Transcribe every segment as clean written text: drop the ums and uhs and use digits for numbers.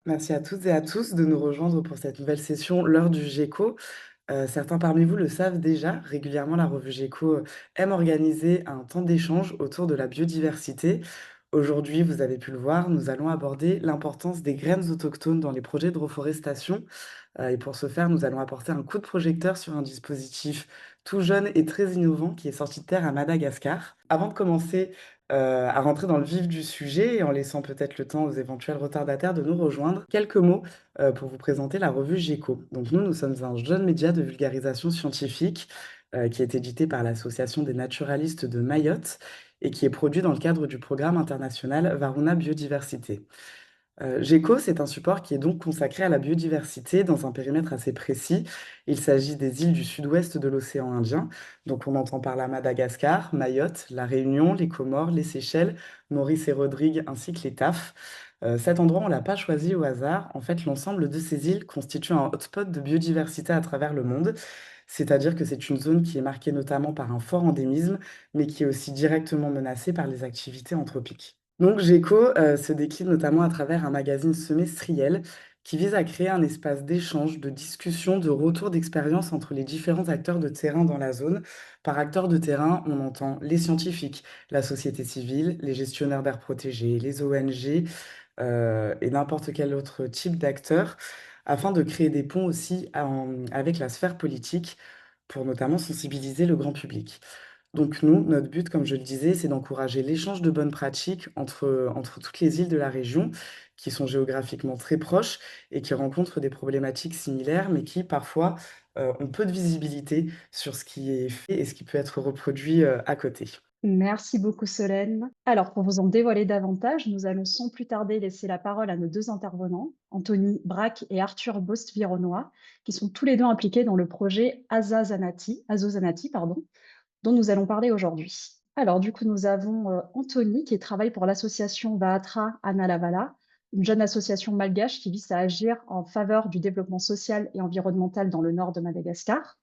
Merci à toutes et à tous de nous rejoindre pour cette nouvelle session, l'heure du GECO. Certains parmi vous le savent déjà, régulièrement la revue GECO aime organiser un temps d'échange autour de la biodiversité. Aujourd'hui, vous avez pu le voir, nous allons aborder l'importance des graines autochtones dans les projets de reforestation. Et pour ce faire, nous allons apporter un coup de projecteur sur un dispositif tout jeune et très innovant qui est sorti de terre à Madagascar. Avant de commencer à rentrer dans le vif du sujet et en laissant peut-être le temps aux éventuels retardataires de nous rejoindre, quelques mots pour vous présenter la revue GECO. Donc nous sommes un jeune média de vulgarisation scientifique qui est édité par l'Association des naturalistes de Mayotte et qui est produit dans le cadre du programme international Varuna Biodiversité. GECO, c'est un support qui est donc consacré à la biodiversité dans un périmètre assez précis. Il s'agit des îles du sud-ouest de l'océan Indien. Donc on entend par là Madagascar, Mayotte, La Réunion, les Comores, les Seychelles, Maurice et Rodrigue, ainsi que les TAF. Cet endroit, on ne l'a pas choisi au hasard. En fait, l'ensemble de ces îles constitue un hotspot de biodiversité à travers le monde. C'est-à-dire que c'est une zone qui est marquée notamment par un fort endémisme, mais qui est aussi directement menacée par les activités anthropiques. Donc GECO se décline notamment à travers un magazine semestriel qui vise à créer un espace d'échange, de discussion, de retour d'expérience entre les différents acteurs de terrain dans la zone. Par acteurs de terrain, on entend les scientifiques, la société civile, les gestionnaires d'aires protégées, les ONG et n'importe quel autre type d'acteurs, afin de créer des ponts aussi avec la sphère politique pour notamment sensibiliser le grand public. Donc nous, notre but, comme je le disais, c'est d'encourager l'échange de bonnes pratiques entre toutes les îles de la région qui sont géographiquement très proches et qui rencontrent des problématiques similaires, mais qui parfois ont peu de visibilité sur ce qui est fait et ce qui peut être reproduit à côté. Merci beaucoup Solène. Alors pour vous en dévoiler davantage, nous allons sans plus tarder laisser la parole à nos deux intervenants, Anthony Braque et Arthur Bost-Vironnois, qui sont tous les deux impliqués dans le projet Azozanati, dont nous allons parler aujourd'hui. Alors du coup, nous avons Anthony qui travaille pour l'association Vaatra Analavala, une jeune association malgache qui vise à agir en faveur du développement social et environnemental dans le nord de Madagascar.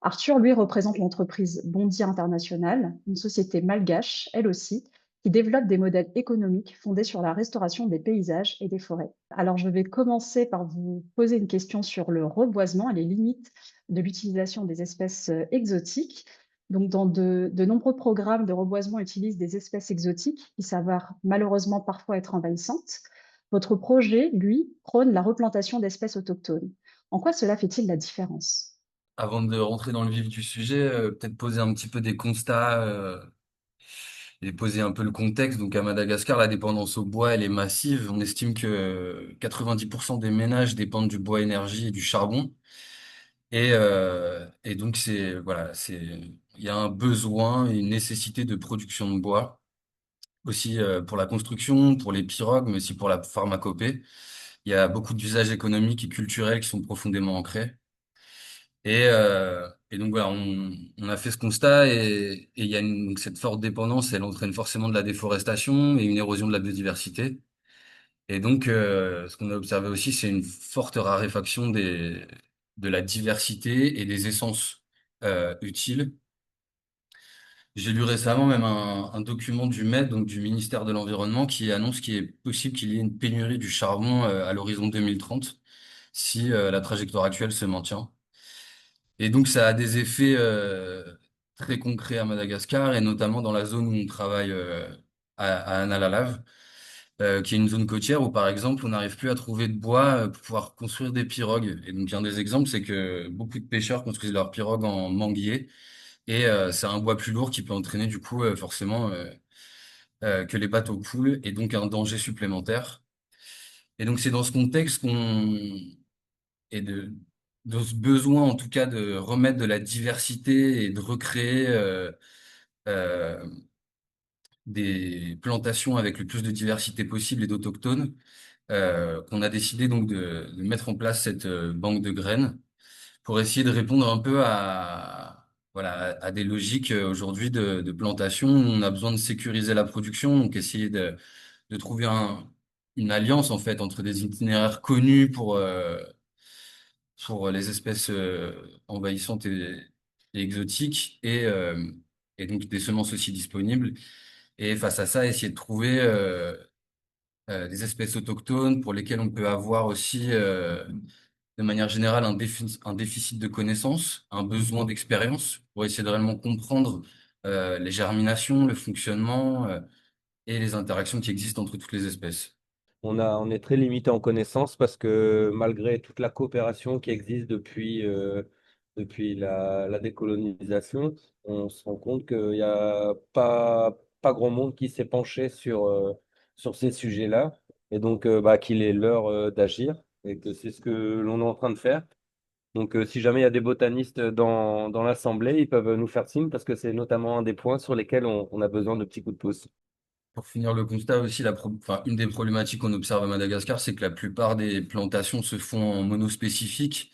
Arthur, lui, représente l'entreprise Bondi International, une société malgache, elle aussi, qui développe des modèles économiques fondés sur la restauration des paysages et des forêts. Alors, je vais commencer par vous poser une question sur le reboisement et les limites de l'utilisation des espèces exotiques. Donc, dans de nombreux programmes de reboisement utilisent des espèces exotiques qui s'avèrent malheureusement parfois être envahissantes. Votre projet, lui, prône la replantation d'espèces autochtones. En quoi cela fait-il la différence? Avant de rentrer dans le vif du sujet, peut-être poser un petit peu des constats et poser un peu le contexte. Donc à Madagascar, la dépendance au bois, elle est massive. On estime que 90% des ménages dépendent du bois énergie et du charbon. Et donc il y a un besoin et une nécessité de production de bois, aussi pour la construction, pour les pirogues, mais aussi pour la pharmacopée. Il y a beaucoup d'usages économiques et culturels qui sont profondément ancrés. Et donc voilà, on a fait ce constat et il y a cette forte dépendance, elle entraîne forcément de la déforestation et une érosion de la biodiversité. Et donc ce qu'on a observé aussi, c'est une forte raréfaction de la diversité et des essences utiles. J'ai lu récemment même un document du MED, donc du ministère de l'Environnement, qui annonce qu'il est possible qu'il y ait une pénurie du charbon à l'horizon 2030 si la trajectoire actuelle se maintient. Et donc, ça a des effets très concrets à Madagascar et notamment dans la zone où on travaille à Analalave, qui est une zone côtière où, par exemple, on n'arrive plus à trouver de bois pour pouvoir construire des pirogues. Et donc, un des exemples, c'est que beaucoup de pêcheurs construisent leurs pirogues en manguier et c'est un bois plus lourd qui peut entraîner du coup forcément que les bateaux coulent et donc un danger supplémentaire. Et donc, c'est dans ce contexte et de ce besoin en tout cas de remettre de la diversité et de recréer euh, des plantations avec le plus de diversité possible et d'autochtones, qu'on a décidé donc de mettre en place cette banque de graines pour essayer de répondre un peu à voilà à des logiques aujourd'hui de plantation. On a besoin de sécuriser la production, donc essayer de trouver une alliance en fait entre des itinéraires connus pour les espèces envahissantes et exotiques et donc des semences aussi disponibles. Et face à ça, essayer de trouver des espèces autochtones pour lesquelles on peut avoir aussi, de manière générale, un déficit de connaissances, un besoin d'expérience pour essayer de réellement comprendre les germinations, le fonctionnement et les interactions qui existent entre toutes les espèces. On est très limité en connaissances parce que malgré toute la coopération qui existe depuis la décolonisation, on se rend compte qu'il n'y a pas grand monde qui s'est penché sur ces sujets-là et donc qu'il est l'heure d'agir et que c'est ce que l'on est en train de faire. Donc si jamais il y a des botanistes dans l'assemblée, ils peuvent nous faire signe parce que c'est notamment un des points sur lesquels on a besoin de petits coups de pouce. Pour finir le constat aussi, enfin, une des problématiques qu'on observe à Madagascar, c'est que la plupart des plantations se font en monospécifique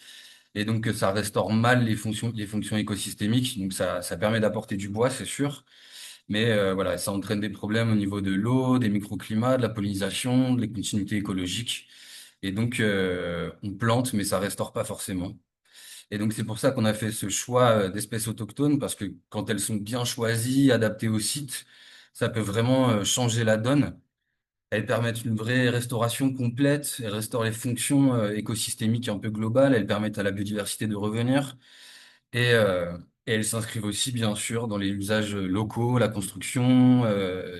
et donc que ça restaure mal les fonctions écosystémiques. Donc ça permet d'apporter du bois, c'est sûr, mais voilà, ça entraîne des problèmes au niveau de l'eau, des microclimats, de la pollinisation, des continuités écologiques. Et donc on plante, mais ça restaure pas forcément. Et donc c'est pour ça qu'on a fait ce choix d'espèces autochtones, parce que quand elles sont bien choisies, adaptées au site, ça peut vraiment changer la donne. Elles permettent une vraie restauration complète, elles restaurent les fonctions écosystémiques un peu globales, elles permettent à la biodiversité de revenir, et, euh, et elles s'inscrivent aussi bien sûr dans les usages locaux, la construction,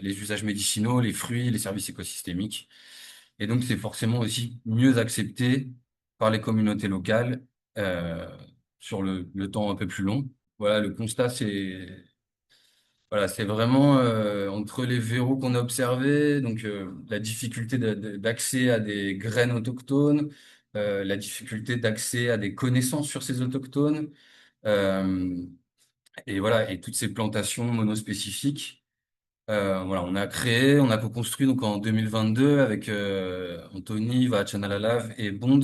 les usages médicinaux, les fruits, les services écosystémiques. Et donc c'est forcément aussi mieux accepté par les communautés locales euh, sur le temps un peu plus long. Voilà, le constat, c'est vraiment entre les verrous qu'on a observés, donc la difficulté d'accès à des graines autochtones, la difficulté d'accès à des connaissances sur ces autochtones, euh, et voilà, et toutes ces plantations monospécifiques. Voilà, on a co-construit donc en 2022 avec Anthony, Vachanalalav et Bond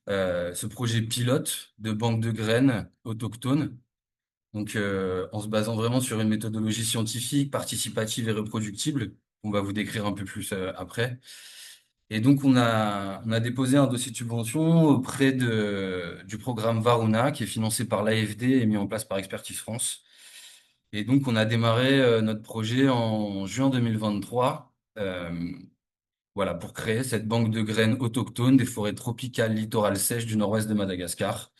ce projet pilote de banque de graines autochtones. Donc, en se basant vraiment sur une méthodologie scientifique, participative et reproductible, on va vous décrire un peu plus après. Et donc, on a déposé un dossier de subvention auprès du programme Varuna, qui est financé par l'AFD et mis en place par Expertise France. Et donc, on a démarré notre projet en juin 2023, voilà, pour créer cette banque de graines autochtones des forêts tropicales littorales sèches du nord-ouest de Madagascar,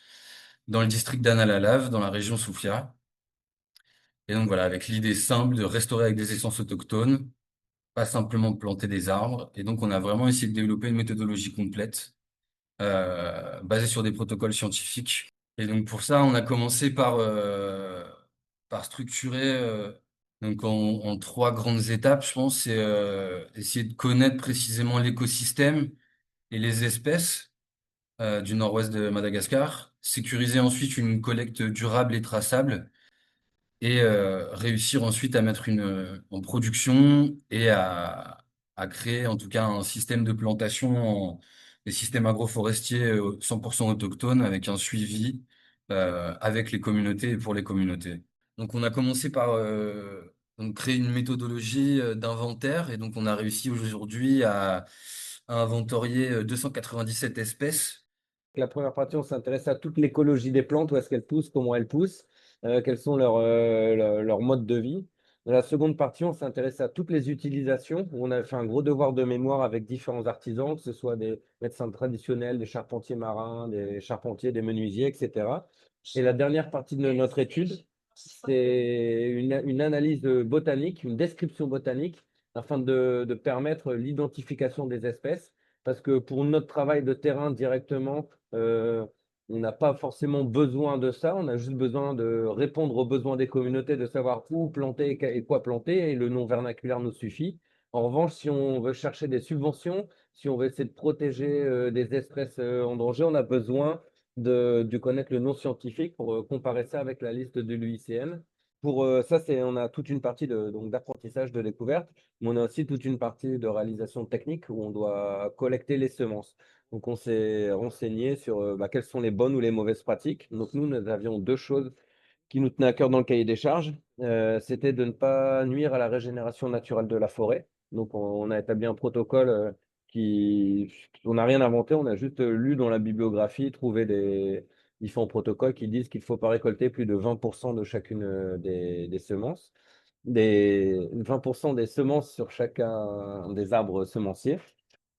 dans le district d'Analalavs, dans la région Soufia. Et donc voilà, avec l'idée simple de restaurer avec des essences autochtones, pas simplement planter des arbres. Et donc on a vraiment essayé de développer une méthodologie complète, basée sur des protocoles scientifiques. Et donc pour ça, on a commencé par structurer donc en trois grandes étapes, je pense. C'est essayer de connaître précisément l'écosystème et les espèces du nord-ouest de Madagascar, sécuriser ensuite une collecte durable et traçable et réussir ensuite à mettre en production et à créer en tout cas un système de plantation, des systèmes agroforestiers 100% autochtones avec un suivi avec les communautés et pour les communautés. Donc on a commencé par donc créer une méthodologie d'inventaire et donc on a réussi aujourd'hui à inventorier 297 espèces. La première partie, on s'intéresse à toute l'écologie des plantes, où est-ce qu'elles poussent, comment elles poussent, quels sont leurs modes de vie. Dans la seconde partie, on s'intéresse à toutes les utilisations, où on a fait un gros devoir de mémoire avec différents artisans, que ce soit des médecins traditionnels, des charpentiers marins, des charpentiers, des menuisiers, etc. Et la dernière partie de notre étude, c'est une analyse botanique, une description botanique, afin de permettre l'identification des espèces. Parce que pour notre travail de terrain directement, on n'a pas forcément besoin de ça. On a juste besoin de répondre aux besoins des communautés, de savoir où planter et quoi planter, et le nom vernaculaire nous suffit. En revanche, si on veut chercher des subventions, si on veut essayer de protéger des espèces en danger, on a besoin de connaître le nom scientifique pour comparer ça avec la liste de l'UICN. Pour ça, on a toute une partie donc d'apprentissage de découverte, mais on a aussi toute une partie de réalisation technique où on doit collecter les semences. Donc, on s'est renseigné sur quelles sont les bonnes ou les mauvaises pratiques. Donc, nous avions deux choses qui nous tenaient à cœur dans le cahier des charges. C'était de ne pas nuire à la régénération naturelle de la forêt. Donc, on a établi un protocole qui, on n'a rien inventé, on a juste lu dans la bibliographie, trouvé des différents protocoles qui disent qu'il ne faut pas récolter plus de 20% de chacune des semences. 20% des semences sur chacun des arbres semenciers.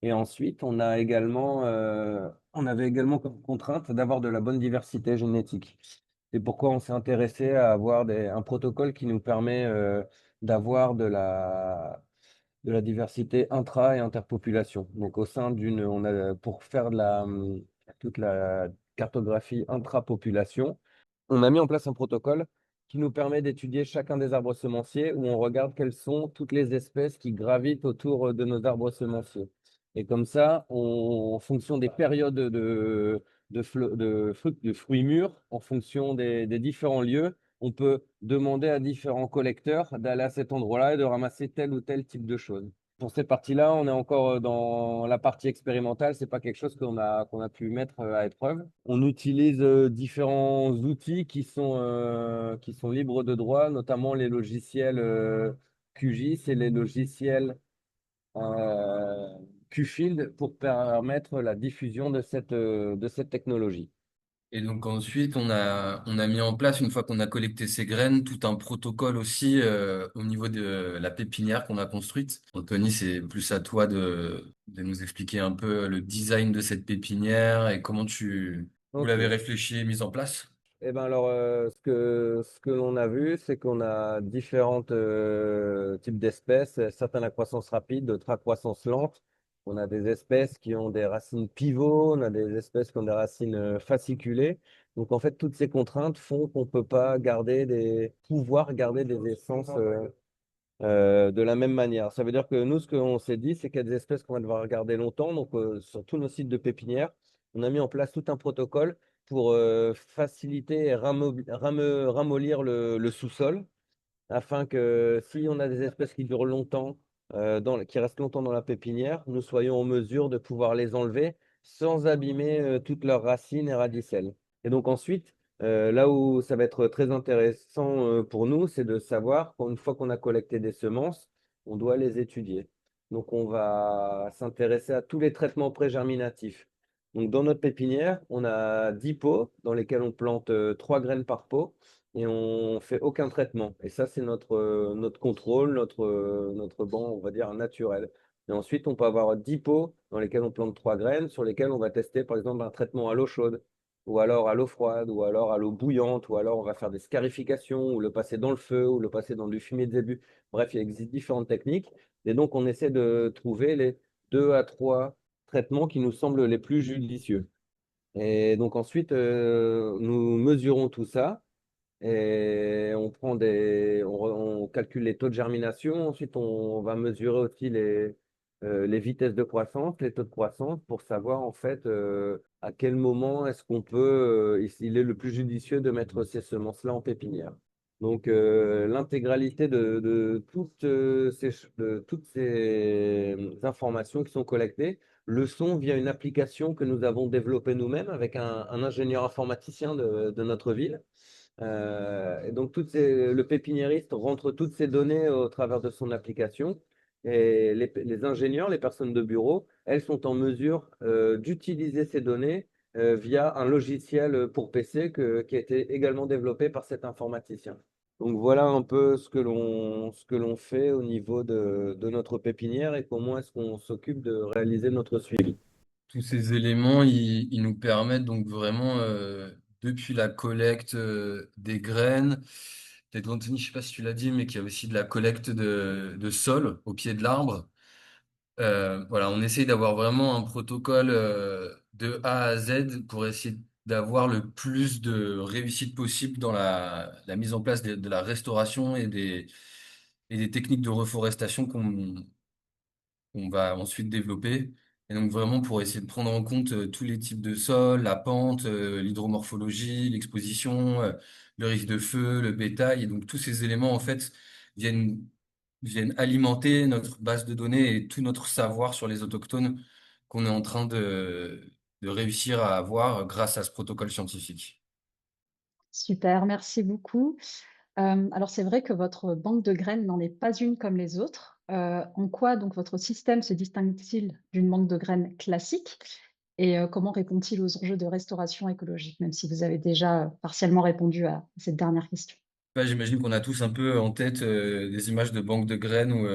Et ensuite, on avait également comme contrainte d'avoir de la bonne diversité génétique. C'est pourquoi on s'est intéressé à avoir un protocole qui nous permet d'avoir de la diversité intra et interpopulation. Donc, pour faire toute la cartographie intrapopulation, on a mis en place un protocole qui nous permet d'étudier chacun des arbres semenciers où on regarde quelles sont toutes les espèces qui gravitent autour de nos arbres semenciers. Et comme ça, en fonction des périodes de fruits mûrs, en fonction des différents lieux, on peut demander à différents collecteurs d'aller à cet endroit-là et de ramasser tel ou tel type de choses. Pour cette partie-là, on est encore dans la partie expérimentale. C'est pas quelque chose qu'on a pu mettre à épreuve. On utilise différents outils qui sont libres de droit, notamment les logiciels QGIS et les logiciels euh, QField pour permettre la diffusion de cette technologie. Et donc ensuite, on a mis en place, une fois qu'on a collecté ces graines, tout un protocole aussi au niveau de la pépinière qu'on a construite. Anthony, c'est plus à toi de nous expliquer un peu le design de cette pépinière et comment vous l'avez Ok. réfléchi et mise en place. Eh ben alors, ce que l'on a vu, c'est qu'on a différents types d'espèces, certaines à croissance rapide, d'autres à croissance lente. On a des espèces qui ont des racines pivots, on a des espèces qui ont des racines fasciculées. Donc, en fait, toutes ces contraintes font qu'on ne peut pas pouvoir garder des essences de la même manière. Ça veut dire que nous, ce qu'on s'est dit, c'est qu'il y a des espèces qu'on va devoir garder longtemps. Donc, sur tous nos sites de pépinière, on a mis en place tout un protocole pour faciliter et ramollir le sous-sol, afin que si on a des espèces qui durent longtemps, qui restent longtemps dans la pépinière, nous soyons en mesure de pouvoir les enlever sans abîmer toutes leurs racines et radicelles. Et donc ensuite, là où ça va être très intéressant pour nous, c'est de savoir qu'une fois qu'on a collecté des semences, on doit les étudier. Donc on va s'intéresser à tous les traitements pré-germinatifs. Donc dans notre pépinière, on a 10 pots dans lesquels on plante 3 graines par pot et on fait aucun traitement. Et ça, c'est notre contrôle, notre banc, on va dire, naturel. Et ensuite, on peut avoir 10 pots dans lesquels on plante 3 graines, sur lesquels on va tester, par exemple, un traitement à l'eau chaude, ou alors à l'eau froide, ou alors à l'eau bouillante, ou alors on va faire des scarifications, ou le passer dans le feu, ou le passer dans du fumier de zébu. Bref, il existe différentes techniques. Et donc, on essaie de trouver les 2 à 3 traitements qui nous semblent les plus judicieux. Et donc ensuite, nous mesurons tout ça et on calcule les taux de germination. Ensuite, on va mesurer aussi les vitesses de croissance, les taux de croissance pour savoir en fait à quel moment est-ce qu'on peut, il est le plus judicieux de mettre ces semences-là en pépinière. Donc, l'intégralité de toutes ces informations qui sont collectées le sont via une application que nous avons développée nous-mêmes avec un ingénieur informaticien de notre ville. Et donc, le pépiniériste rentre toutes ces données au travers de son application. Et les ingénieurs, les personnes de bureau, elles sont en mesure d'utiliser ces données via un logiciel pour PC qui a été également développé par cet informaticien. Donc voilà un peu ce que l'on fait au niveau de notre pépinière et comment est-ce qu'on s'occupe de réaliser notre suivi. Tous ces éléments, ils nous permettent donc vraiment, depuis la collecte des graines, peut-être Anthony, je sais pas si tu l'as dit, mais qu'il y a aussi de la collecte de sol au pied de l'arbre. Voilà, on essaye d'avoir vraiment un protocole de A à Z pour essayer d'avoir le plus de réussite possible dans la mise en place de la restauration et des techniques de reforestation qu'on va ensuite développer. Et donc vraiment pour essayer de prendre en compte tous les types de sols, la pente, l'hydromorphologie, l'exposition, le risque de feu, le bétail. Et donc tous ces éléments en fait viennent, viennent alimenter notre base de données et tout notre savoir sur les autochtones qu'on est en train de réussir à avoir grâce à ce protocole scientifique. Super, merci beaucoup. Alors c'est vrai que votre banque de graines n'en est pas une comme les autres. En quoi donc votre système se distingue-t-il d'une banque de graines classique? Et comment répond-il aux enjeux de restauration écologique? Même si vous avez déjà partiellement répondu à cette dernière question. Ouais, j'imagine qu'on a tous un peu en tête des images de banques de graines où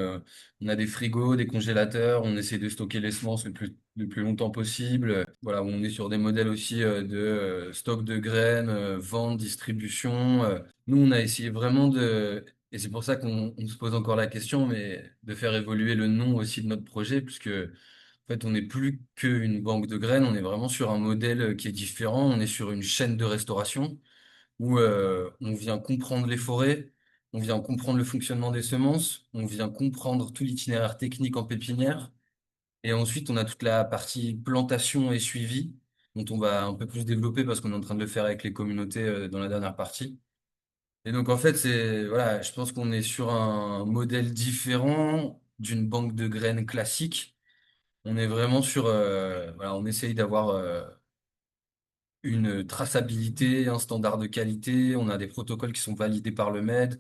on a des frigos, des congélateurs, on essaie de stocker les semences le plus longtemps possible. Voilà, on est sur des modèles aussi de stock de graines, vente, distribution. Nous, on a essayé vraiment et c'est pour ça qu'on se pose encore la question, mais de faire évoluer le nom aussi de notre projet, puisque en fait, on n'est plus qu'une banque de graines, on est vraiment sur un modèle qui est différent. On est sur une chaîne de restauration où on vient comprendre les forêts, on vient comprendre le fonctionnement des semences, on vient comprendre tout l'itinéraire technique en pépinière, et ensuite on a toute la partie plantation et suivi, dont on va un peu plus développer parce qu'on est en train de le faire avec les communautés dans la dernière partie. Et donc en fait, voilà, je pense qu'on est sur un modèle différent d'une banque de graines classique. On est vraiment sur, voilà, on essaye d'avoir une traçabilité, un standard de qualité, on a des protocoles qui sont validés par le MED,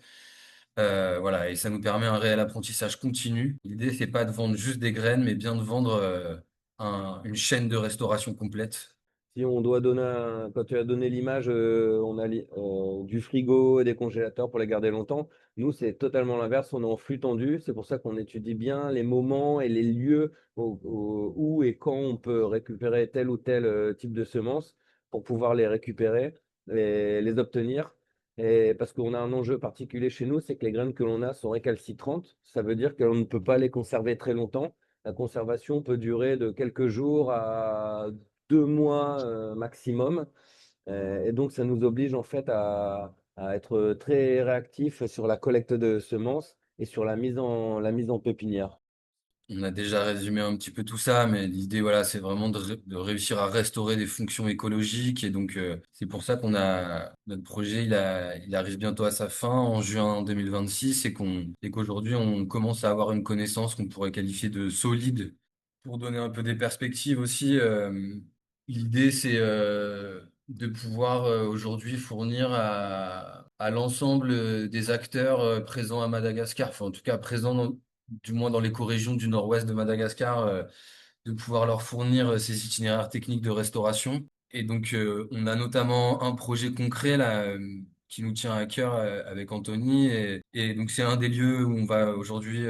voilà, et ça nous permet un réel apprentissage continu. L'idée, c'est pas de vendre juste des graines, mais bien de vendre une chaîne de restauration complète. Si on doit donner quand tu as donné l'image, on a du frigo et des congélateurs pour les garder longtemps. Nous, c'est totalement l'inverse. On est en flux tendu. C'est pour ça qu'on étudie bien les moments et les lieux où et quand on peut récupérer tel ou tel type de semences pour pouvoir les récupérer, les obtenir. Et parce qu'on a un enjeu particulier chez nous, c'est que les graines que l'on a sont récalcitrantes. Ça veut dire qu'on ne peut pas les conserver très longtemps. La conservation peut durer de quelques jours à 2 mois maximum. Et donc, ça nous oblige en fait à être très réactifs sur la collecte de semences et sur la mise en pépinière. On a déjà résumé un petit peu tout ça, mais l'idée, voilà, c'est vraiment de réussir à restaurer des fonctions écologiques. Et donc, c'est pour ça notre projet, il arrive bientôt à sa fin en juin 2026 et qu'aujourd'hui, on commence à avoir une connaissance qu'on pourrait qualifier de solide. Pour donner un peu des perspectives aussi, l'idée, c'est de pouvoir aujourd'hui fournir à l'ensemble des acteurs présents à Madagascar, enfin, en tout cas présents du moins dans l'écorégion du nord-ouest de Madagascar, de pouvoir leur fournir ces itinéraires techniques de restauration. Et donc, on a notamment un projet concret là, qui nous tient à cœur avec Anthony. Et donc, c'est un des lieux où on va aujourd'hui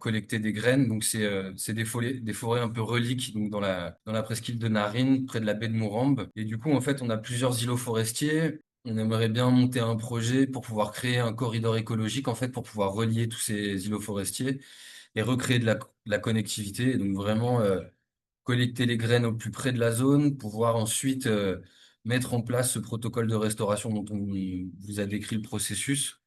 collecter des graines. Donc, c'est des forêts un peu reliques donc dans la presqu'île de Narine, près de la baie de Mouramba. Et du coup, en fait, on a plusieurs îlots forestiers. On aimerait bien monter un projet pour pouvoir créer un corridor écologique, en fait, pour pouvoir relier tous ces îlots forestiers et recréer de la connectivité. Et donc, vraiment, collecter les graines au plus près de la zone, pouvoir ensuite mettre en place ce protocole de restauration dont on vous a décrit le processus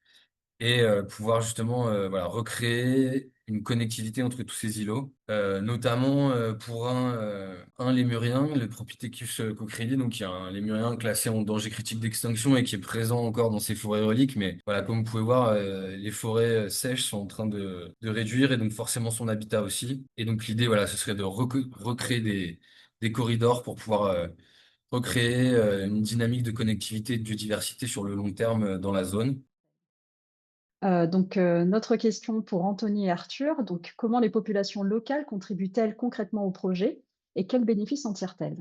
et pouvoir justement voilà, recréer une connectivité entre tous ces îlots, notamment pour un lémurien, le Propithecus cochraeli, donc qui est un lémurien classé en danger critique d'extinction et qui est présent encore dans ces forêts reliques. Mais voilà, comme vous pouvez voir, les forêts sèches sont en train de réduire et donc forcément son habitat aussi. Et donc l'idée, voilà, ce serait de recréer des corridors pour pouvoir recréer une dynamique de connectivité et de biodiversité sur le long terme dans la zone. Notre question pour Anthony et Arthur, donc comment les populations locales contribuent-elles concrètement au projet et quels bénéfices en tirent-elles?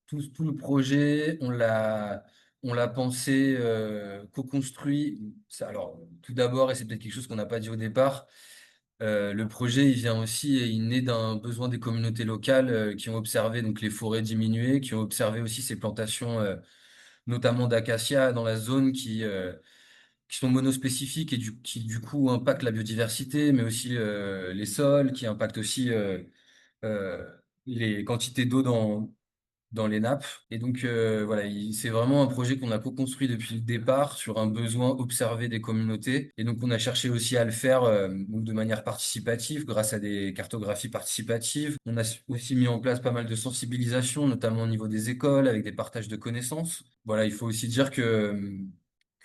Tout le projet, on l'a pensé, co-construit. Alors, tout d'abord, et c'est peut-être quelque chose qu'on n'a pas dit au départ, le projet, il vient aussi et il naît d'un besoin des communautés locales qui ont observé donc les forêts diminuer, qui ont observé aussi ces plantations, notamment d'acacia dans la zone qui sont monospécifiques et qui du coup impactent la biodiversité, mais aussi les sols, qui impactent aussi euh, les quantités d'eau dans les nappes. Et donc, voilà, c'est vraiment un projet qu'on a co-construit depuis le départ sur un besoin observé des communautés. Et donc, on a cherché aussi à le faire donc de manière participative, grâce à des cartographies participatives. On a aussi mis en place pas mal de sensibilisation, notamment au niveau des écoles, avec des partages de connaissances. Voilà, il faut aussi dire que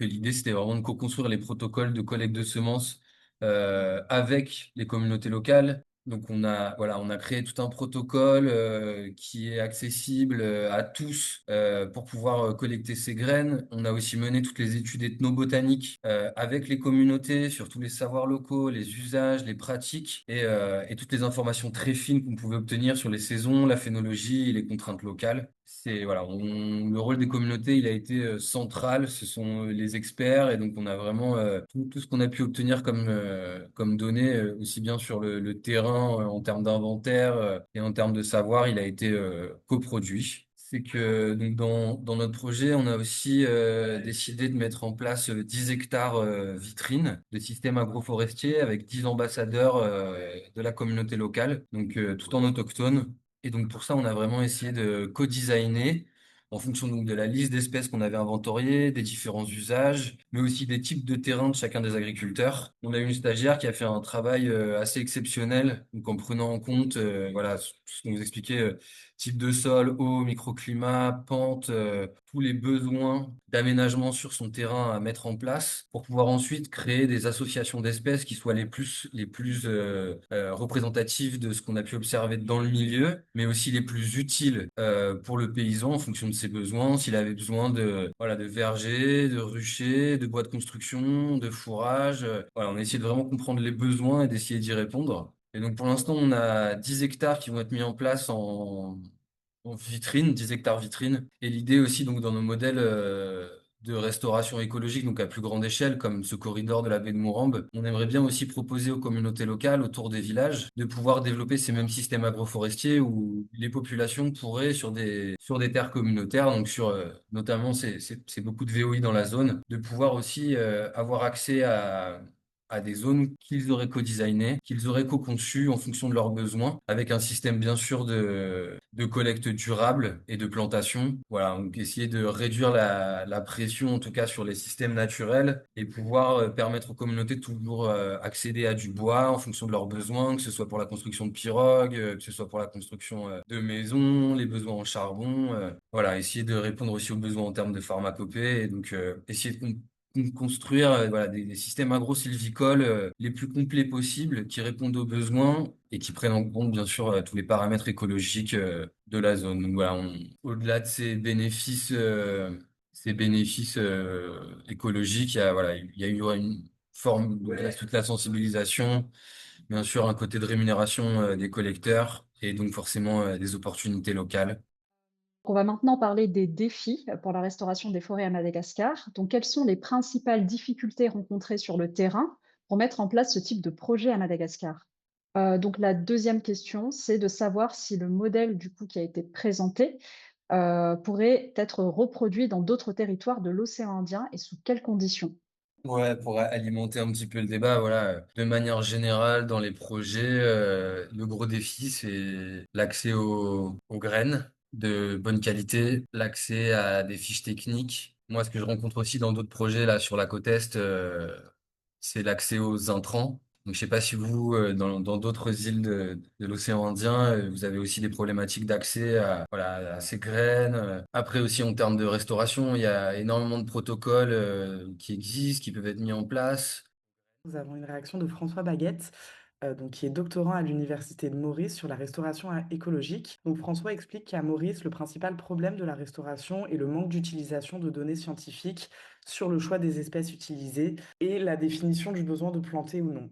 l'idée, c'était vraiment de co-construire les protocoles de collecte de semences avec les communautés locales. Donc on a créé tout un protocole qui est accessible à tous pour pouvoir collecter ces graines. On a aussi mené toutes les études ethnobotaniques avec les communautés sur tous les savoirs locaux, les usages, les pratiques et toutes les informations très fines qu'on pouvait obtenir sur les saisons, la phénologie et les contraintes locales. Voilà, le rôle des communautés, il a été central. Ce sont les experts et donc on a vraiment tout ce qu'on a pu obtenir comme données, aussi bien sur le terrain en termes d'inventaire et en termes de savoir, il a été coproduit. C'est que donc dans notre projet, on a aussi décidé de mettre en place 10 hectares vitrines de systèmes agroforestiers avec 10 ambassadeurs de la communauté locale, donc tout en autochtone. Et donc pour ça, on a vraiment essayé de co-designer en fonction donc de la liste d'espèces qu'on avait inventoriées, des différents usages, mais aussi des types de terrain de chacun des agriculteurs. On a eu une stagiaire qui a fait un travail assez exceptionnel, donc en prenant en compte voilà ce qu'on vous expliquait, type de sol, eau, microclimat, pente, tous les besoins d'aménagement sur son terrain à mettre en place pour pouvoir ensuite créer des associations d'espèces qui soient les plus représentatives de ce qu'on a pu observer dans le milieu, mais aussi les plus utiles pour le paysan en fonction de ses besoins. S'il avait besoin de voilà de vergers, de ruchers, de bois de construction, de fourrage, voilà, on a essayé de vraiment comprendre les besoins et d'essayer d'y répondre. Et donc pour l'instant, on a 10 hectares qui vont être mis en place en vitrine, 10 hectares vitrine. Et l'idée aussi, donc, dans nos modèles de restauration écologique, donc à plus grande échelle, comme ce corridor de la baie de Mourambe, on aimerait bien aussi proposer aux communautés locales, autour des villages, de pouvoir développer ces mêmes systèmes agroforestiers où les populations pourraient, sur des terres communautaires, donc notamment, c'est beaucoup de VOI dans la zone, de pouvoir aussi avoir accès à des zones qu'ils auraient co-designées, qu'ils auraient co-conçues en fonction de leurs besoins, avec un système bien sûr de collecte durable et de plantation. Voilà, donc essayer de réduire la pression en tout cas sur les systèmes naturels et pouvoir permettre aux communautés de toujours accéder à du bois en fonction de leurs besoins, que ce soit pour la construction de pirogues, que ce soit pour la construction de maisons, les besoins en charbon. Voilà, essayer de répondre aussi aux besoins en termes de pharmacopée et donc essayer de construire voilà, des systèmes agro-sylvicoles les plus complets possibles, qui répondent aux besoins et qui prennent en compte bien sûr tous les paramètres écologiques de la zone. Donc voilà, au-delà de ces bénéfices écologiques, il y a eu une forme de toute la sensibilisation, bien sûr un côté de rémunération des collecteurs et donc forcément des opportunités locales. On va maintenant parler des défis pour la restauration des forêts à Madagascar. Donc, quelles sont les principales difficultés rencontrées sur le terrain pour mettre en place ce type de projet à Madagascar? Donc, la deuxième question, c'est de savoir si le modèle du coup qui a été présenté pourrait être reproduit dans d'autres territoires de l'océan Indien et sous quelles conditions? Ouais, pour alimenter un petit peu le débat, voilà, de manière générale, dans les projets, le gros défi, c'est l'accès aux graines de bonne qualité, l'accès à des fiches techniques. Moi, ce que je rencontre aussi dans d'autres projets, là, sur la côte Est, c'est l'accès aux intrants. Donc, je sais pas si vous, dans d'autres îles de l'océan Indien, vous avez aussi des problématiques d'accès voilà, à ces graines. Après aussi, en termes de restauration, il y a énormément de protocoles qui existent, qui peuvent être mis en place. Nous avons une réaction de François Baguette, donc qui est doctorant à l'université de Maurice sur la restauration écologique. Donc François explique qu'à Maurice, le principal problème de la restauration est le manque d'utilisation de données scientifiques sur le choix des espèces utilisées et la définition du besoin de planter ou non.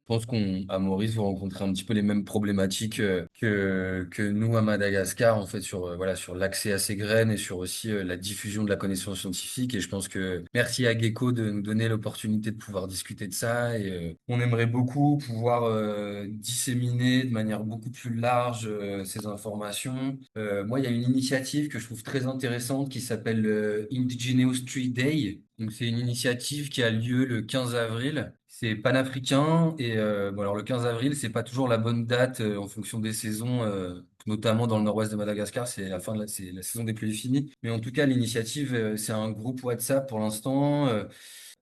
Je pense qu'à Maurice, vous rencontrez un petit peu les mêmes problématiques que nous à Madagascar, en fait, voilà, sur l'accès à ces graines et sur aussi la diffusion de la connaissance scientifique. Et je pense que merci à Gecko de nous donner l'opportunité de pouvoir discuter de ça. Et on aimerait beaucoup pouvoir disséminer de manière beaucoup plus large ces informations. Moi, il y a une initiative que je trouve très intéressante qui s'appelle Indigenous Tree Day. Donc, c'est une initiative qui a lieu le 15 avril. C'est panafricain et bon alors le 15 avril, c'est pas toujours la bonne date en fonction des saisons, notamment dans le nord-ouest de Madagascar, c'est la saison des pluies finie. Mais en tout cas, l'initiative, c'est un groupe WhatsApp pour l'instant.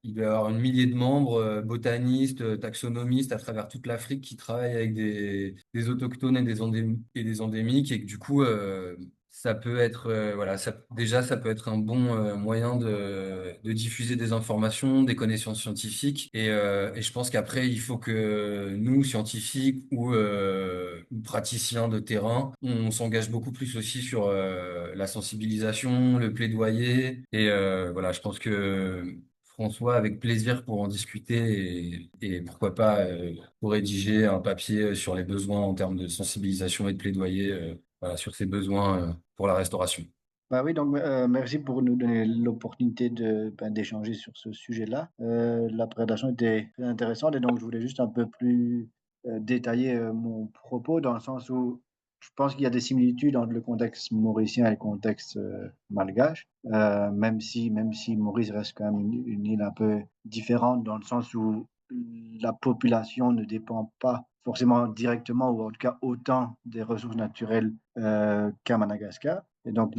Il doit y avoir une millier de membres, botanistes, taxonomistes à travers toute l'Afrique qui travaillent avec des autochtones et des endémiques et que du coup, ça peut être, voilà, déjà, ça peut être un bon moyen de diffuser des informations, des connaissances scientifiques. Et je pense qu'après, il faut que nous, scientifiques ou praticiens de terrain, on s'engage beaucoup plus aussi sur la sensibilisation, le plaidoyer. Et voilà, je pense que François, avec plaisir pour en discuter et pourquoi pas pour rédiger un papier sur les besoins en termes de sensibilisation et de plaidoyer. voilà, sur ses besoins pour la restauration. Bah oui, donc merci pour nous donner l'opportunité d'échanger sur ce sujet-là. La présentation était très intéressante et donc je voulais juste un peu plus détailler mon propos dans le sens où je pense qu'il y a des similitudes entre le contexte mauricien et le contexte malgache, même si Maurice reste quand même une île un peu différente dans le sens où la population ne dépend pas forcément directement ou en tout cas autant des ressources naturelles qu'à Madagascar. Et donc,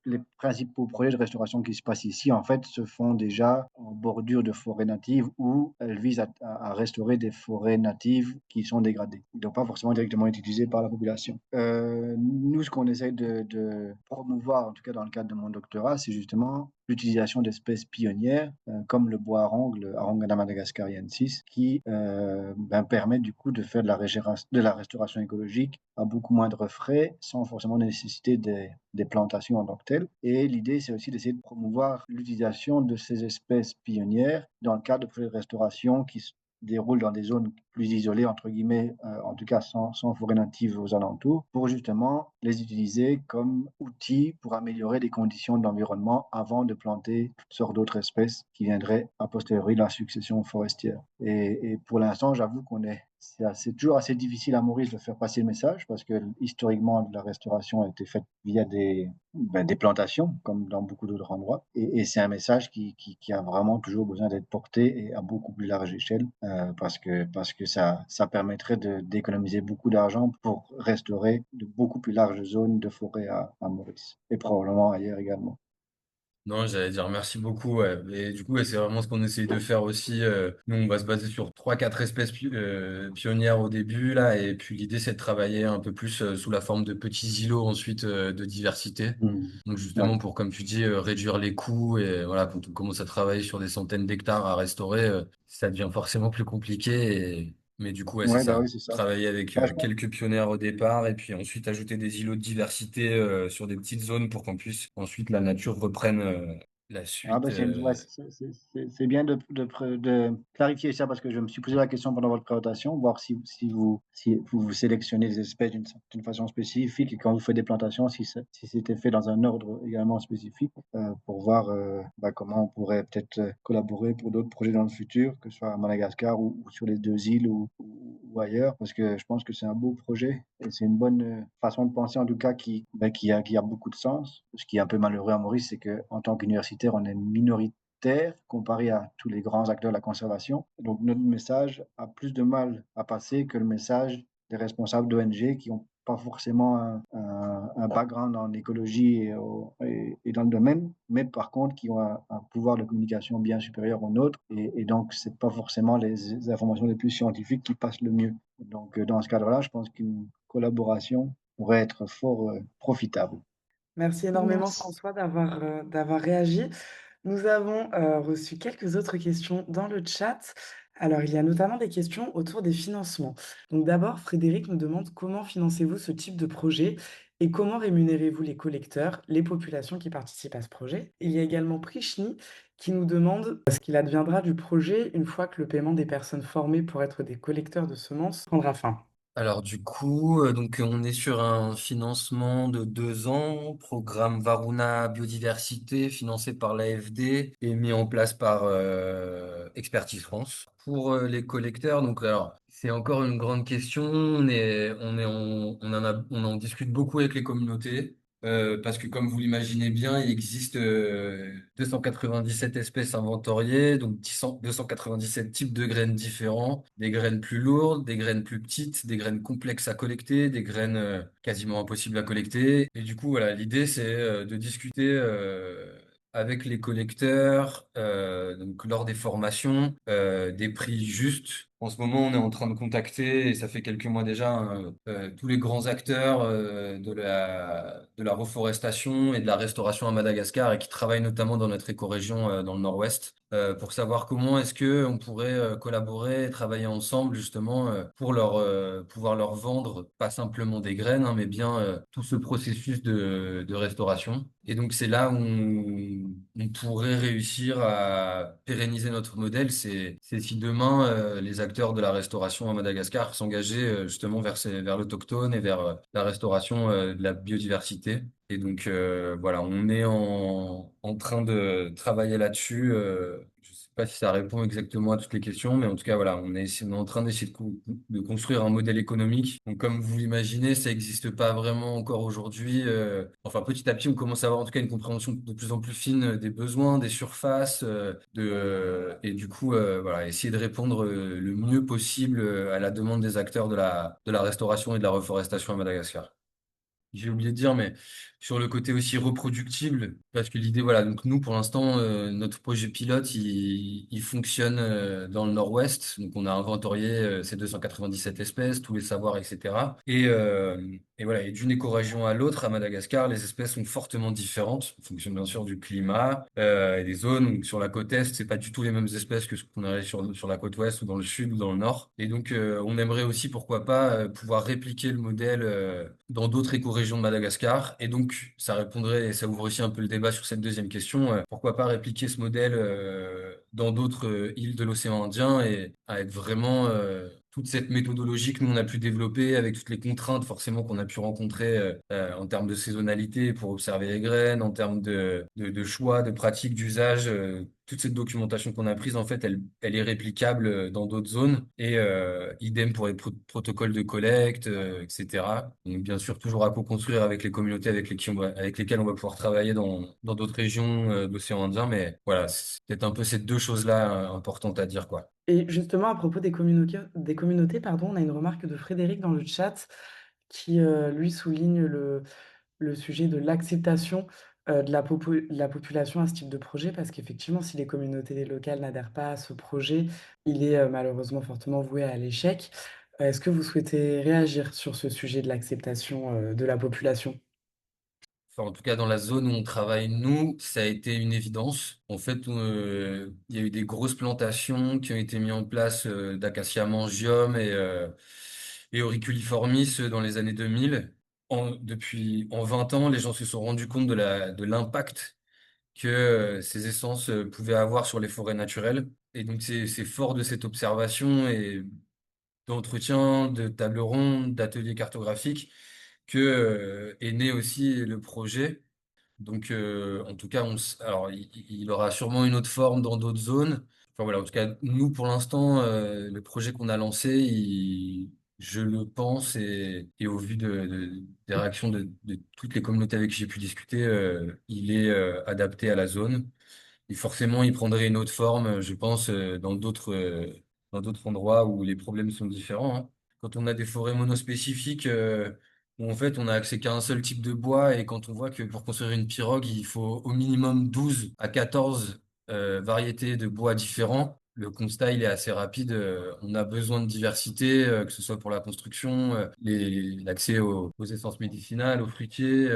les principaux projets de restauration qui se passent ici, en fait, se font déjà en bordure de forêts natives où elles visent à restaurer des forêts natives qui sont dégradées. Donc, pas forcément directement utilisées par la population. Nous, ce qu'on essaie de promouvoir, en tout cas dans le cadre de mon doctorat, c'est justement l'utilisation d'espèces pionnières comme le bois arong, le Arongana madagascariensis, qui permet du coup de faire de la restauration écologique à beaucoup moindre frais, sans forcément nécessiter des plantations en tant que telles. Et l'idée, c'est aussi d'essayer de promouvoir l'utilisation de ces espèces pionnières dans le cadre de projets de restauration qui se déroulent dans des zones plus isolées, entre guillemets, en tout cas sans forêt native aux alentours, pour justement les utiliser comme outils pour améliorer les conditions de l'environnement avant de planter toutes sortes d'autres espèces qui viendraient a posteriori de la succession forestière. Et pour l'instant, j'avoue c'est toujours assez difficile à Maurice de faire passer le message parce que historiquement, la restauration a été faite via des plantations, comme dans beaucoup d'autres endroits. Et c'est un message qui a vraiment toujours besoin d'être porté et à beaucoup plus large échelle parce que ça permettrait d'économiser beaucoup d'argent pour restaurer de beaucoup plus larges zones de forêt à Maurice et probablement ailleurs également. Non, j'allais dire merci beaucoup. Ouais. Et du coup, ouais, c'est vraiment ce qu'on essaye de faire aussi. Nous, on va se baser sur trois, quatre espèces pionnières au début là, et puis l'idée, c'est de travailler un peu plus sous la forme de petits îlots ensuite de diversité. Mmh. Donc Ouais. justement pour, comme tu dis, réduire les coûts et voilà, quand on commence à travailler sur des centaines d'hectares à restaurer, ça devient forcément plus compliqué. Mais du coup, ouais, c'est Ouais, bah oui, ça. c'est ça. Travailler avec Ouais, quelques pionnières au départ et puis ensuite ajouter des îlots de diversité sur des petites zones pour qu'on puisse ensuite la nature reprenne la Ah suite. ben ouais, c'est bien de clarifier ça parce que je me suis posé la question pendant votre présentation, voir si vous sélectionnez des espèces d'une façon spécifique et quand vous faites des plantations, si c'était fait dans un ordre également spécifique pour voir comment on pourrait peut-être collaborer pour d'autres projets dans le futur, que ce soit à Madagascar ou sur les deux îles ou ailleurs, parce que je pense que c'est un beau projet et c'est une bonne façon de penser en tout cas qui a beaucoup de sens. Ce qui est un peu malheureux à Maurice, c'est qu'en tant qu'universitaire, on est minoritaire comparé à tous les grands acteurs de la conservation. Donc notre message a plus de mal à passer que le message des responsables d'ONG qui n'ont pas forcément un background en écologie et dans le domaine, mais par contre qui ont un pouvoir de communication bien supérieur au nôtre. Et donc, ce n'est pas forcément les informations les plus scientifiques qui passent le mieux. Donc, dans ce cadre-là, je pense qu'une collaboration pourrait être fort profitable. Merci énormément Merci. François d'avoir réagi. Nous avons reçu quelques autres questions dans le chat. Alors, il y a notamment des questions autour des financements. Donc d'abord, Frédéric nous demande comment financez-vous ce type de projet et comment rémunérez-vous les collecteurs, les populations qui participent à ce projet. Il y a également Prishni qui nous demande ce qu'il adviendra du projet une fois que le paiement des personnes formées pour être des collecteurs de semences prendra fin. Alors du coup, donc on est sur un financement de 2 ans, programme Varuna Biodiversité financé par l'AFD et mis en place par Expertise France. Pour les collecteurs, donc alors c'est encore une grande question. On en discute beaucoup avec les communautés. Parce que comme vous l'imaginez bien, il existe 297 espèces inventoriées, donc 297 types de graines différents, des graines plus lourdes, des graines plus petites, des graines complexes à collecter, des graines quasiment impossibles à collecter. Et du coup, voilà, l'idée c'est de discuter avec les collecteurs, donc lors des formations, des prix justes. En ce moment, on est en train de contacter, et ça fait quelques mois déjà, tous les grands acteurs de la reforestation et de la restauration à Madagascar et qui travaillent notamment dans notre écorégion dans le nord-ouest pour savoir comment est-ce que on pourrait collaborer et travailler ensemble justement pour pouvoir leur vendre pas simplement des graines, hein, mais bien tout ce processus de restauration. Et donc, c'est là où on pourrait réussir à pérenniser notre modèle. C'est si demain, les acteurs de la restauration à Madagascar s'engageaient justement vers l'autochtone et vers la restauration de la biodiversité. Et donc, voilà, on est en train de travailler là-dessus. Je sais pas si ça répond exactement à toutes les questions, mais en tout cas, voilà, on est en train d'essayer de construire un modèle économique. Donc, comme vous l'imaginez, ça n'existe pas vraiment encore aujourd'hui. Enfin, petit à petit, on commence à avoir en tout cas une compréhension de plus en plus fine des besoins, des surfaces, et du coup, voilà, essayer de répondre le mieux possible à la demande des acteurs de la restauration et de la reforestation à Madagascar. J'ai oublié de dire, mais sur le côté aussi reproductible, parce que l'idée, voilà, donc nous, pour l'instant, notre projet pilote, il fonctionne dans le nord-ouest. Donc, on a inventorié ces 297 espèces, tous les savoirs, etc. Et voilà, et d'une écorégion à l'autre, à Madagascar, les espèces sont fortement différentes, en fonction bien sûr du climat et des zones. Donc, sur la côte est, c'est pas du tout les mêmes espèces que ce qu'on aurait sur la côte ouest ou dans le sud ou dans le nord. Et donc, on aimerait aussi, pourquoi pas, pouvoir répliquer le modèle dans d'autres écorégions de Madagascar. Et donc, ça répondrait, et ça ouvre aussi un peu le débat sur cette deuxième question, pourquoi pas répliquer ce modèle dans d'autres îles de l'océan Indien et à être vraiment toute cette méthodologie que nous on a pu développer avec toutes les contraintes forcément qu'on a pu rencontrer en termes de saisonnalité pour observer les graines, en termes de choix, de pratiques, d'usage. Toute cette documentation qu'on a prise, en fait, elle est réplicable dans d'autres zones et idem pour les protocoles de collecte, etc. Donc, bien sûr, toujours à co-construire avec les communautés avec lesquelles on va pouvoir travailler dans d'autres régions d'océan Indien. Mais voilà, c'est peut-être un peu ces deux choses-là importantes à dire, quoi. Et justement, à propos des communautés, pardon, on a une remarque de Frédéric dans le chat qui, lui, souligne le sujet de l'acceptation de la population à ce type de projet, parce qu'effectivement, si les communautés locales n'adhèrent pas à ce projet, il est malheureusement fortement voué à l'échec. Est-ce que vous souhaitez réagir sur ce sujet de l'acceptation de la population? Enfin, en tout cas, dans la zone où on travaille, nous, ça a été une évidence. En fait, il y a eu des grosses plantations qui ont été mises en place d'acacia mangium et auriculiformis dans les années 2000. En 20 ans, les gens se sont rendus compte de l'impact que ces essences pouvaient avoir sur les forêts naturelles. Et donc, c'est fort de cette observation et d'entretien, de tables rondes, d'ateliers cartographiques que est né aussi le projet. Donc, en tout cas, alors, il aura sûrement une autre forme dans d'autres zones. Enfin, voilà, en tout cas, nous, pour l'instant, le projet qu'on a lancé, je le pense, et au vu des réactions de toutes les communautés avec qui j'ai pu discuter, il est adapté à la zone. Et forcément, il prendrait une autre forme, je pense, dans d'autres endroits où les problèmes sont différents, hein. Quand on a des forêts monospécifiques, où en fait on a accès qu'à un seul type de bois, et quand on voit que pour construire une pirogue, il faut au minimum 12 à 14 variétés de bois différents, le constat il est assez rapide. On a besoin de diversité, que ce soit pour la construction, l'accès aux essences médicinales, aux fruitiers.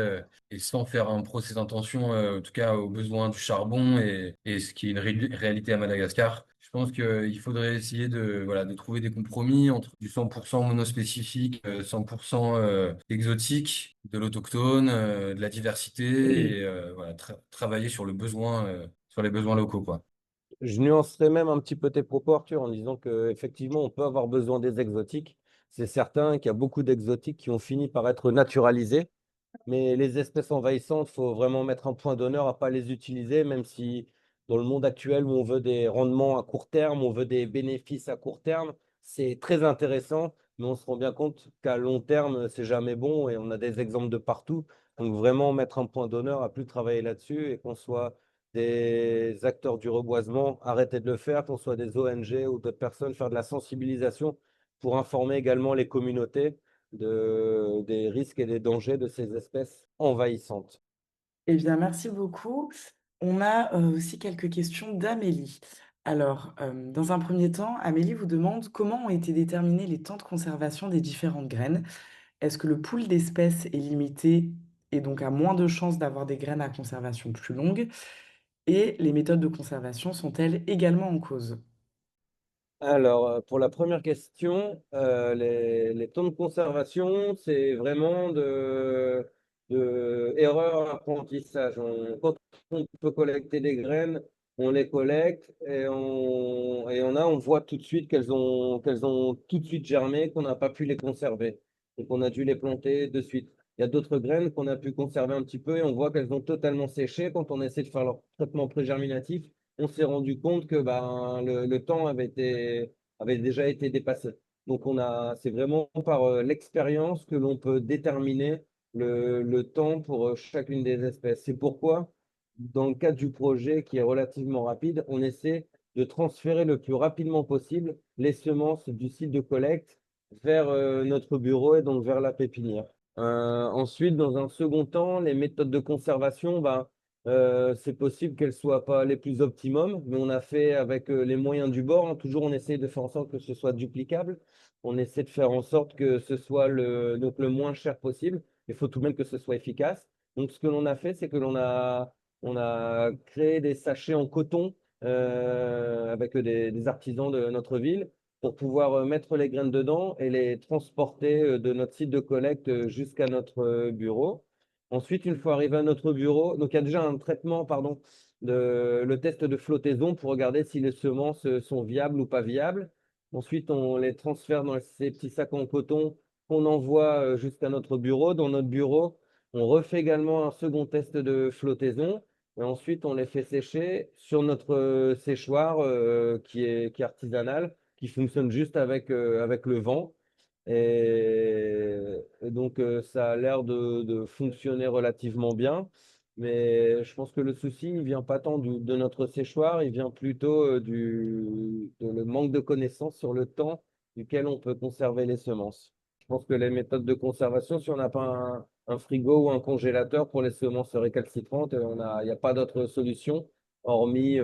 Et sans faire un procès d'intention, en tout cas aux besoins du charbon et ce qui est une réalité à Madagascar. Je pense qu'il faudrait essayer voilà, de trouver des compromis entre du 100% monospécifique, 100% exotique, de l'autochtone, de la diversité et voilà, travailler sur sur les besoins locaux, quoi. Je nuancerais même un petit peu tes propos, Arthur, en disant qu'effectivement, on peut avoir besoin des exotiques. C'est certain qu'il y a beaucoup d'exotiques qui ont fini par être naturalisés. Mais les espèces envahissantes, il faut vraiment mettre un point d'honneur à ne pas les utiliser, même si dans le monde actuel où on veut des rendements à court terme, on veut des bénéfices à court terme, c'est très intéressant, mais on se rend bien compte qu'à long terme, c'est jamais bon et on a des exemples de partout. Donc vraiment mettre un point d'honneur à plus travailler là-dessus et qu'on soit des acteurs du reboisement, arrêter de le faire, qu'on soit des ONG ou d'autres personnes, faire de la sensibilisation pour informer également les communautés des risques et des dangers de ces espèces envahissantes. Eh bien, merci beaucoup. On a aussi quelques questions d'Amélie. Alors, dans un premier temps, Amélie vous demande comment ont été déterminés les temps de conservation des différentes graines. Est-ce que le pool d'espèces est limité et donc a moins de chances d'avoir des graines à conservation plus longue? Et les méthodes de conservation sont-elles également en cause? Alors, pour la première question, les temps de conservation, c'est vraiment erreur, apprentissage. Quand on peut collecter des graines, on les collecte on voit tout de suite qu'elles ont tout de suite germé, qu'on n'a pas pu les conserver et qu'on a dû les planter de suite. Il y a d'autres graines qu'on a pu conserver un petit peu et on voit qu'elles ont totalement séché. Quand on essaie de faire leur traitement pré-germinatif, on s'est rendu compte que ben, le temps avait déjà été dépassé. Donc c'est vraiment par l'expérience que l'on peut déterminer le temps pour chacune des espèces. C'est pourquoi, dans le cadre du projet qui est relativement rapide, on essaie de transférer le plus rapidement possible les semences du site de collecte vers notre bureau et donc vers la pépinière. Ensuite, dans un second temps, les méthodes de conservation, ben, c'est possible qu'elles ne soient pas les plus optimum, mais on a fait avec les moyens du bord, hein. Toujours, on essaie de faire en sorte que ce soit duplicable. On essaie de faire en sorte que ce soit donc le moins cher possible. Il faut tout de même que ce soit efficace. Donc, ce que l'on a fait, c'est que on a créé des sachets en coton avec des artisans de notre ville pour pouvoir mettre les graines dedans et les transporter de notre site de collecte jusqu'à notre bureau. Ensuite, une fois arrivé à notre bureau, donc il y a déjà un traitement, pardon, le test de flottaison pour regarder si les semences sont viables ou pas viables. Ensuite, on les transfère dans ces petits sacs en coton qu'on envoie jusqu'à notre bureau. Dans notre bureau, on refait également un second test de flottaison. Et ensuite, on les fait sécher sur notre séchoir qui est artisanal, qui fonctionne juste avec le vent. Et donc, ça a l'air de fonctionner relativement bien. Mais je pense que le souci, il vient pas tant de notre séchoir, il vient plutôt le manque de connaissances sur le temps duquel on peut conserver les semences. Je pense que les méthodes de conservation, si on n'a pas un frigo ou un congélateur pour les semences récalcitrantes, il n'y a pas d'autre solution hormis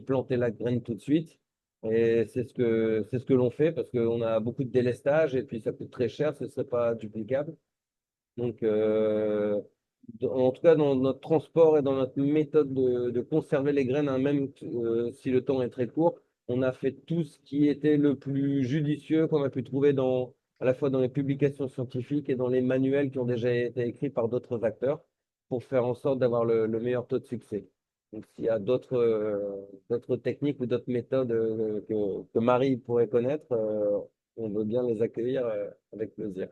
planter la graine tout de suite. Et c'est ce que l'on fait parce qu'on a beaucoup de délestage et puis ça coûte très cher, ce ne serait pas duplicable. Donc, en tout cas, dans notre transport et dans notre méthode de conserver les graines, hein, même si le temps est très court, on a fait tout ce qui était le plus judicieux qu'on a pu trouver à la fois dans les publications scientifiques et dans les manuels qui ont déjà été écrits par d'autres acteurs pour faire en sorte d'avoir le meilleur taux de succès. Donc, s'il y a d'autres techniques ou d'autres méthodes que Marie pourrait connaître, on veut bien les accueillir avec plaisir.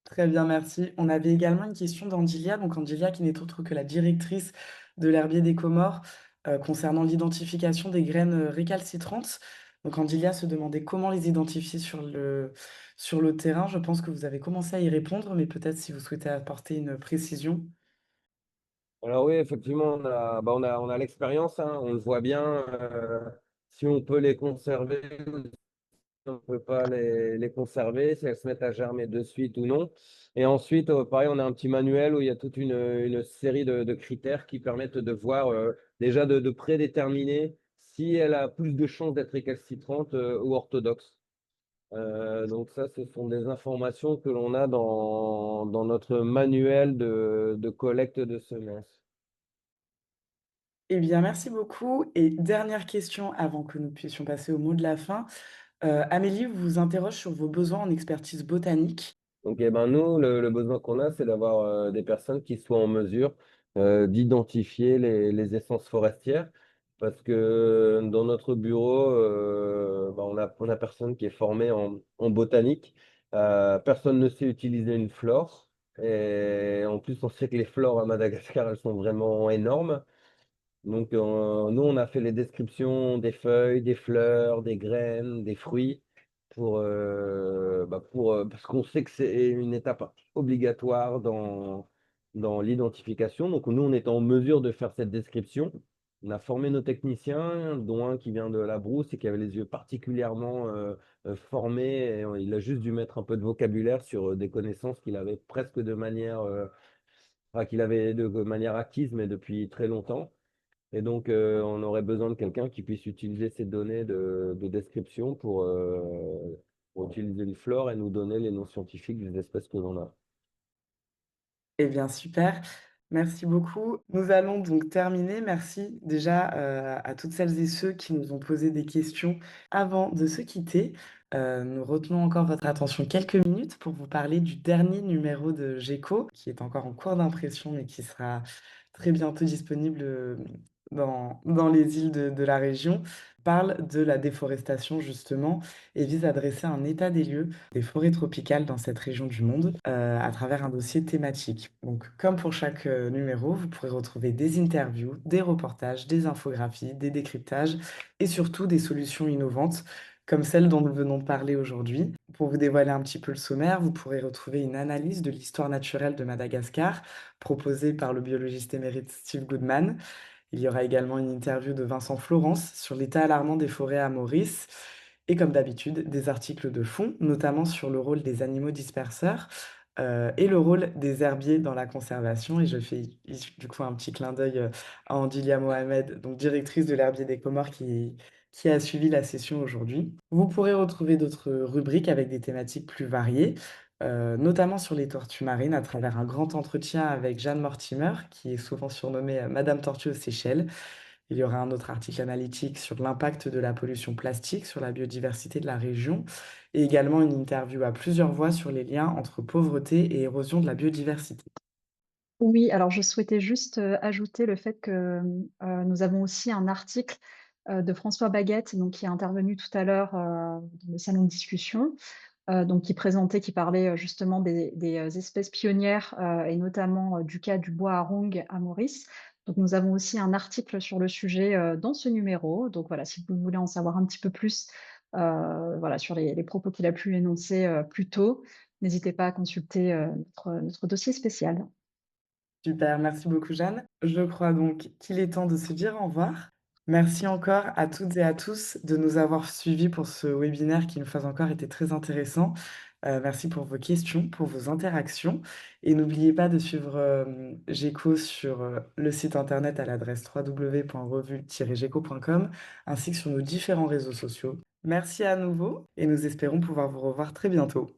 Très bien, merci. On avait également une question d'Andilia, donc Andilia qui n'est autre que la directrice de l'herbier des Comores concernant l'identification des graines récalcitrantes. Donc Andilia se demandait comment les identifier sur le terrain. Je pense que vous avez commencé à y répondre, mais peut-être si vous souhaitez apporter une précision. Alors oui, effectivement, on a l'expérience, hein, on le voit bien. Si on peut les conserver ou si on ne peut pas les conserver, si elles se mettent à germer de suite ou non. Et ensuite, pareil, on a un petit manuel où il y a toute une série de critères qui permettent de voir déjà de prédéterminer si elle a plus de chances d'être récalcitrante ou orthodoxe. Donc ça, ce sont des informations que l'on a dans notre manuel de collecte de semences. Eh bien, merci beaucoup. Et dernière question avant que nous puissions passer au mot de la fin. Amélie vous interroge sur vos besoins en expertise botanique. Donc, eh ben, nous, le besoin qu'on a, c'est d'avoir des personnes qui soient en mesure d'identifier les essences forestières. Parce que dans notre bureau, ben, on a personne qui est formé en botanique. Personne ne sait utiliser une flore. Et en plus, on sait que les flores à Madagascar, elles sont vraiment énormes. Donc, nous, on a fait les descriptions des feuilles, des fleurs, des graines, des fruits, parce qu'on sait que c'est une étape obligatoire dans l'identification. Donc, nous, on est en mesure de faire cette description. On a formé nos techniciens, dont un qui vient de la brousse et qui avait les yeux particulièrement formés. Et il a juste dû mettre un peu de vocabulaire sur des connaissances qu'il avait presque qu'il avait de manière acquise, mais depuis très longtemps. Et donc, on aurait besoin de quelqu'un qui puisse utiliser ces données de description pour utiliser une flore et nous donner les noms scientifiques des espèces que l'on a. Eh bien, super. Merci beaucoup. Nous allons donc terminer. Merci déjà à toutes celles et ceux qui nous ont posé des questions avant de se quitter. Nous retenons encore votre attention quelques minutes pour vous parler du dernier numéro de Géco, qui est encore en cours d'impression, mais qui sera très bientôt disponible, dans les îles de la région. Parle de la déforestation justement et vise à dresser un état des lieux des forêts tropicales dans cette région du monde, à travers un dossier thématique. Donc comme pour chaque, numéro, vous pourrez retrouver des interviews, des reportages, des infographies, des décryptages et surtout des solutions innovantes comme celle dont nous venons de parler aujourd'hui. Pour vous dévoiler un petit peu le sommaire, vous pourrez retrouver une analyse de l'histoire naturelle de Madagascar, proposée par le biologiste émérite Steve Goodman. Il y aura également une interview de Vincent Florence sur l'état alarmant des forêts à Maurice. Et comme d'habitude, des articles de fond, notamment sur le rôle des animaux disperseurs et le rôle des herbiers dans la conservation. Et je fais du coup un petit clin d'œil à Andilia Mohamed, donc directrice de l'herbier des Comores, qui a suivi la session aujourd'hui. Vous pourrez retrouver d'autres rubriques avec des thématiques plus variées, notamment sur les tortues marines, à travers un grand entretien avec Jeanne Mortimer, qui est souvent surnommée Madame Tortue aux Seychelles. Il y aura un autre article analytique sur l'impact de la pollution plastique sur la biodiversité de la région et également une interview à plusieurs voix sur les liens entre pauvreté et érosion de la biodiversité. Oui, alors je souhaitais juste, ajouter le fait que, nous avons aussi un article, de François Baguette, donc qui est intervenu tout à l'heure, dans le salon de discussion, donc qui parlait, justement des espèces pionnières, et notamment, du cas du bois à ronge à Maurice. Donc nous avons aussi un article sur le sujet, dans ce numéro. Donc voilà, si vous voulez en savoir un petit peu plus, voilà, sur les propos qu'il a pu énoncer, plus tôt, n'hésitez pas à consulter, notre dossier spécial. Super, merci beaucoup Jeanne. Je crois donc qu'il est temps de se dire au revoir. Merci encore à toutes et à tous de nous avoir suivis pour ce webinaire qui, une fois encore, était très intéressant. Merci pour vos questions, pour vos interactions et n'oubliez pas de suivre, Géco sur, le site internet à l'adresse www.revue-geco.com ainsi que sur nos différents réseaux sociaux. Merci à nouveau et nous espérons pouvoir vous revoir très bientôt.